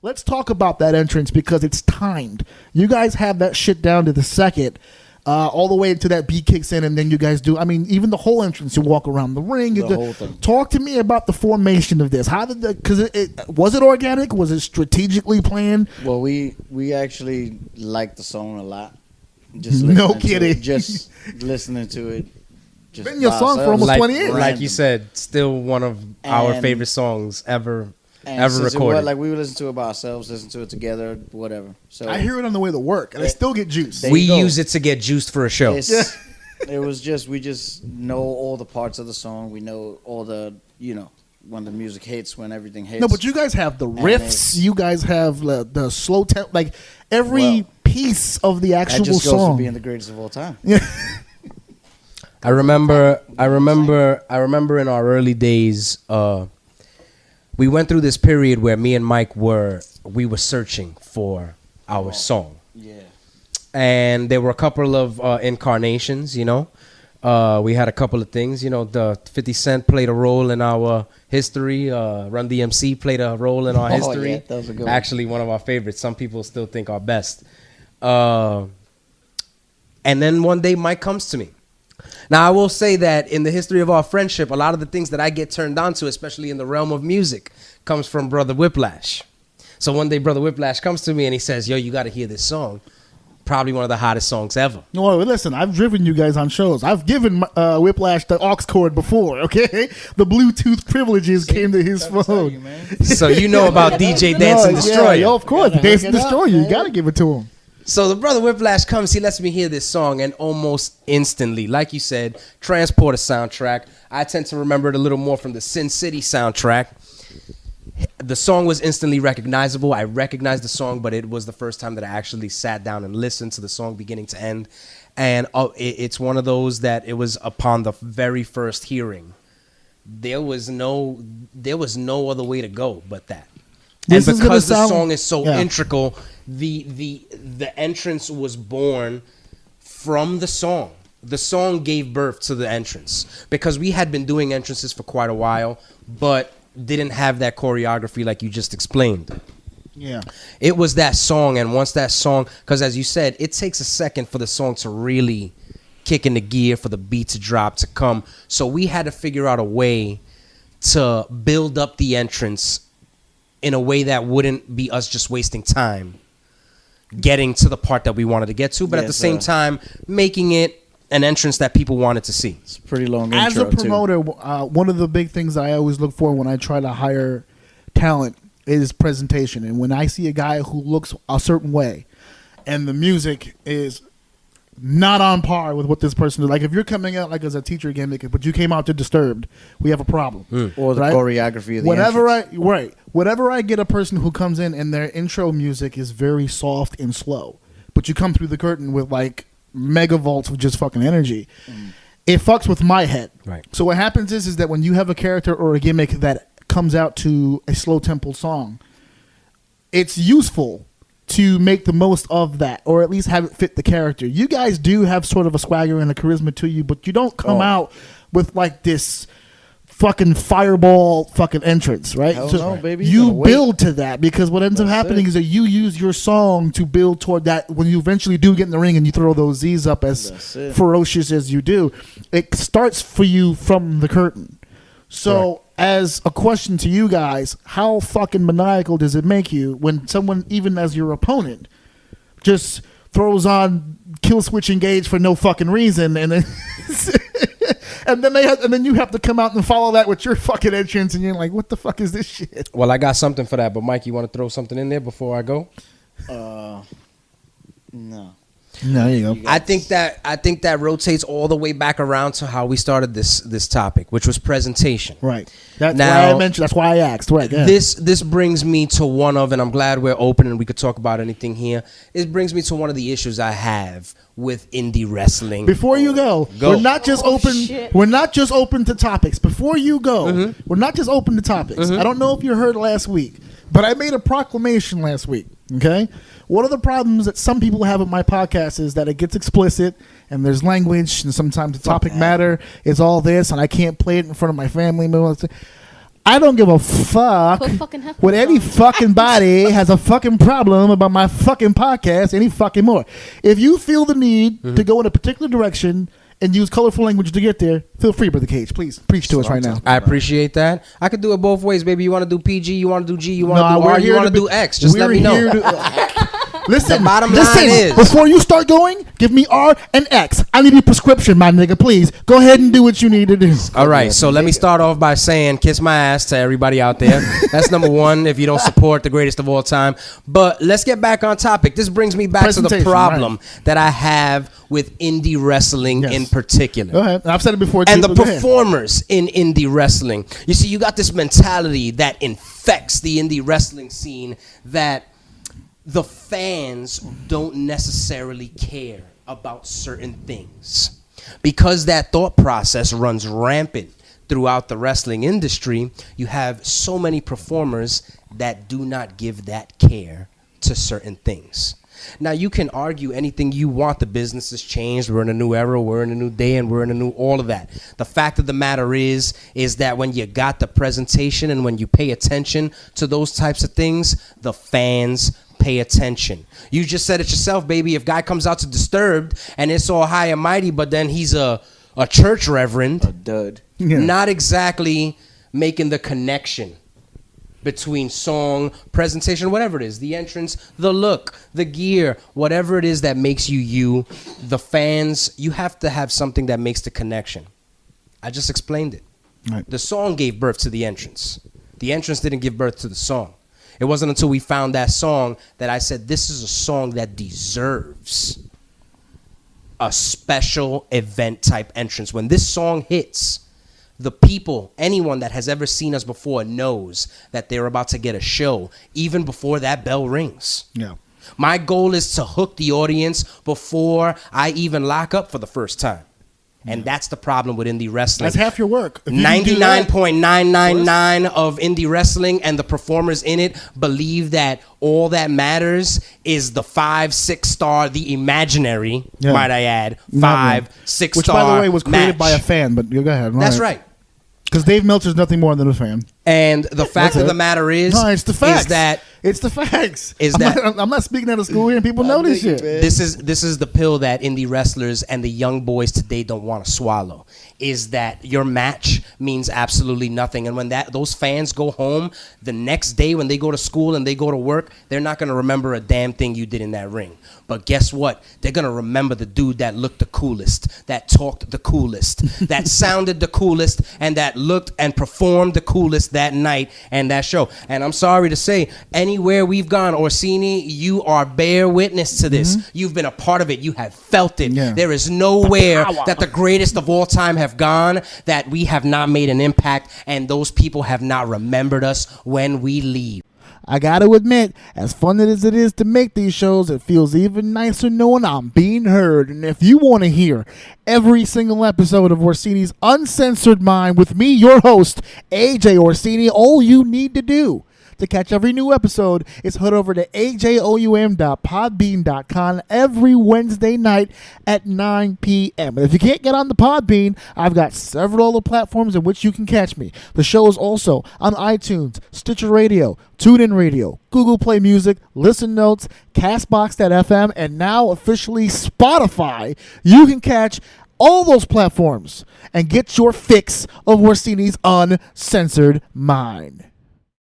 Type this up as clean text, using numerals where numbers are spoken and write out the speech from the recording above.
Let's talk about that entrance because it's timed. You guys have that shit down to the second, all the way until that beat kicks in, and then you guys do. I mean, even the whole entrance, you walk around the ring. The whole thing. Talk to me about the formation of this. How did because was it organic? Was it strategically planned? Well, we actually liked the song a lot. Just no kidding. Just listening to it. Just been your song for almost 20 years. Like you said, still one of our favorite songs ever recorded. We would listen to it by ourselves, listen to it together, whatever. So I hear it on the way to work, and I still get juice. We use it to get juiced for a show. It was just, we just know all the parts of the song. We know all the, when the music hits, when everything hits. No, but you guys have the riffs. You guys have the slow tempo, like every piece of the actual that just goes song. for being the greatest of all time. Yeah. I remember in our early days, we went through this period where me and Mike were searching for our song. Yeah. And there were a couple of incarnations, We had a couple of things, the 50 Cent played a role in our history. Run DMC played a role in our history. Yeah, that was a good one. Actually, one of our favorites. Some people still think our best. And then one day Mike comes to me. Now, I will say that in the history of our friendship, a lot of the things that I get turned on to, especially in the realm of music, comes from Brother Whiplash. So one day, Brother Whiplash comes to me and he says, yo, you got to hear this song. Probably one of the hottest songs ever. Well, listen, I've driven you guys on shows. I've given Whiplash the aux cord before, okay? The Bluetooth privileges came to his phone. You, so you know about DJ Dance and Destroy You. Yeah, of course. Dance and Destroy You. You got to give it to him. So the Brother Whiplash comes, he lets me hear this song, and almost instantly, like you said, Transporter soundtrack. I tend to remember it a little more from the Sin City soundtrack. The song was instantly recognizable. I recognized the song, but it was the first time that I actually sat down and listened to the song beginning to end. And it's one of those that it was upon the very first hearing. There was no other way to go but that. And because the song is so integral, the entrance was born from the song. The song gave birth to the entrance because we had been doing entrances for quite a while, but didn't have that choreography like you just explained. Yeah. It was that song, and once that song, because as you said, it takes a second for the song to really kick into gear, for the beat to drop, to come. So we had to figure out a way to build up the entrance in a way that wouldn't be us just wasting time getting to the part that we wanted to get to, but at the same time, making it an entrance that people wanted to see. It's a pretty long As intro, a promoter, one of the big things I always look for when I try to hire talent is presentation. And when I see a guy who looks a certain way and the music is not on par with what this person is, like if you're coming out like as a teacher gimmick, but you came out to Disturbed, we have a problem. Or the choreography of the entrance. Whenever I get a person who comes in and their intro music is very soft and slow, but you come through the curtain with like megavolts of just fucking energy, it fucks with my head. Right. So what happens is that when you have a character or a gimmick that comes out to a slow tempo song, it's useful to make the most of that, or at least have it fit the character. You guys do have sort of a swagger and a charisma to you, but you don't come out with like this fucking fireball fucking entrance, right? Hell so no, baby. You build to that because what ends up happening is that you use your song to build toward that. When you eventually do get in the ring and you throw those Z's up as ferocious as you do, it starts for you from the curtain. So as a question to you guys, how fucking maniacal does it make you when someone, even as your opponent, just throws on Kill Switch Engage for no fucking reason, and then and then you have to come out and follow that with your fucking entrance, and you're like, what the fuck is this shit? Well, I got something for that, but Mike, you want to throw something in there before I go? No. No, there you go. I think that rotates all the way back around to how we started this topic, which was presentation. Right. That's why I mentioned. That's why I asked. Right. Yeah. This brings me to one of, and I'm glad we're open and we could talk about anything here. It brings me to one of the issues I have with indie wrestling. Before you go. We're not just open. Shit. We're not just open to topics. Before you go, we're not just open to topics. I don't know if you heard last week, but I made a proclamation last week. Okay. One of the problems that some people have with my podcast is that it gets explicit and there's language and sometimes the topic matter is all this and I can't play it in front of my family. I don't give a fuck what any fucking body has a fucking problem about my fucking podcast any fucking more. If you feel the need to go in a particular direction and use colorful language to get there, feel free, Brother Cage. Please preach to us right now. I appreciate that. I could do it both ways, baby. You want to do PG, you want to do G, you want to do R, you want to do X. Just let me know. Listen, the bottom line is, before you start going, give me R and X. I need a prescription, my nigga. Please go ahead and do what you need to do. All right, so let me start off by saying kiss my ass to everybody out there. That's number one if you don't support the greatest of all time. But let's get back on topic. This brings me back to the problem that I have with indie wrestling in particular. Go ahead. I've said it before. And the performers in indie wrestling. You see, you got this mentality that infects the indie wrestling scene that the fans don't necessarily care about certain things. Because that thought process runs rampant throughout the wrestling industry, you have so many performers that do not give that care to certain things. Now, you can argue anything you want. The business has changed. We're in a new era. We're in a new day, and we're in a new all of that. The fact of the matter is that when you got the presentation and when you pay attention to those types of things, the fans pay attention. You just said it yourself, baby. If guy comes out to Disturbed and it's all high and mighty, but then he's a church reverend, a dud, not exactly making the connection between song, presentation, whatever it is, the entrance, the look, the gear, whatever it is that makes you you, the fans, you have to have something that makes the connection. I just explained it. Right. The song gave birth to the entrance. The entrance didn't give birth to the song. It wasn't until we found that song that I said, this is a song that deserves a special event type entrance. When this song hits, the people, anyone that has ever seen us before knows that they're about to get a show even before that bell rings. Yeah. My goal is to hook the audience before I even lock up for the first time. And that's the problem with indie wrestling. That's half your work. 99.999 of indie wrestling and the performers in it believe that all that matters is the 5-6 star, the imaginary, might I add, 5-6 star Which, by the way, was created by a fan, but go ahead. That's right. Because Dave Meltzer's nothing more than a fan. And the fact of the matter is, it's the facts. It's the facts. I'm not speaking out of school here, and people know this shit. This is the pill that indie wrestlers and the young boys today don't want to swallow. Is that your match means absolutely nothing, and when those fans go home the next day, when they go to school and they go to work, they're not gonna remember a damn thing you did in that ring. But guess what? They're gonna remember the dude that looked the coolest, that talked the coolest, that sounded the coolest, and that looked and performed the coolest that night and that show. And I'm sorry to say, anywhere we've gone, Orsini, you are bear witness to this. Mm-hmm. You've been a part of it. You have felt it. Yeah. There is nowhere that the greatest of all time have gone that we have not made an impact, and those people have not remembered us when we leave. I gotta admit, as fun as it is to make these shows, it feels even nicer knowing I'm being heard. And if you want to hear every single episode of Orsini's Uncensored Mind with me, your host, AJ Orsini, all you need to do to catch every new episode is head over to ajoum.podbean.com every Wednesday night at 9 p.m. And if you can't get on the Podbean, I've got several other platforms in which you can catch me. The show is also on iTunes, Stitcher Radio, TuneIn Radio, Google Play Music, Listen Notes, Castbox.fm, and now officially Spotify. You can catch all those platforms and get your fix of Orsini's Uncensored Mind.